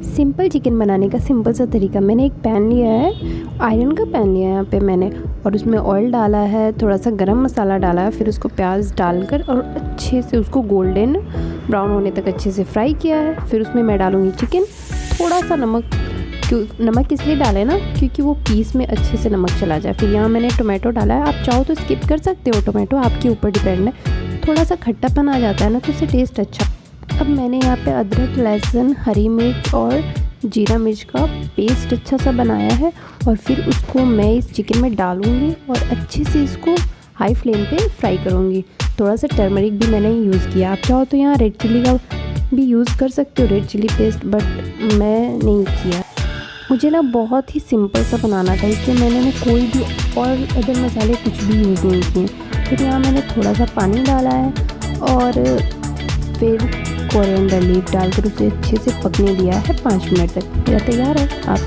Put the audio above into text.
Simple chicken बनाने का simple सा तरीका। मैंने एक पैन लिया है, आयरन का पैन लिया है यहाँ पे मैंने, और उसमें ऑयल डाला है, थोड़ा सा गरम मसाला डाला है, फिर उसको प्याज डालकर और अच्छे से उसको गोल्डन ब्राउन होने तक अच्छे से फ्राई किया है। फिर उसमें मैं डालूँगी चिकन, थोड़ा सा नमक, नमक इसलिए डालें ना क्योंकि वो पीस में अच्छे से नमक चला जाए। फिर यहाँ मैंने टोमेटो डाला है, आप चाहो तो स्किप कर सकते हो, टोमेटो आपके ऊपर डिपेंड है। थोड़ा सा खट्टापन आ जाता है ना तो उससे टेस्ट अच्छा। अब मैंने यहाँ पे अदरक, लहसुन, हरी मिर्च और जीरा मिर्च का पेस्ट अच्छा सा बनाया है, और फिर उसको मैं इस चिकन में डालूँगी और अच्छे से इसको हाई फ्लेम पे फ्राई करूँगी। थोड़ा सा टर्मरिक भी मैंने यूज़ किया, आप चाहो तो यहाँ रेड चिल्ली का भी यूज़ कर सकते हो, रेड चिल्ली पेस्ट, बट मैं नहीं किया। मुझे ना बहुत ही सिंपल सा बनाना था, इसलिए मैंने ना कोई भी और अदर मसाले कुछ भी यूज़ नहीं किए। फिर यहाँ मैंने थोड़ा सा पानी डाला है और फिर कोरिएंडर लीफ डालकर उसे अच्छे से पकने दिया है 5 मिनट तक। मेरा तैयार है। आप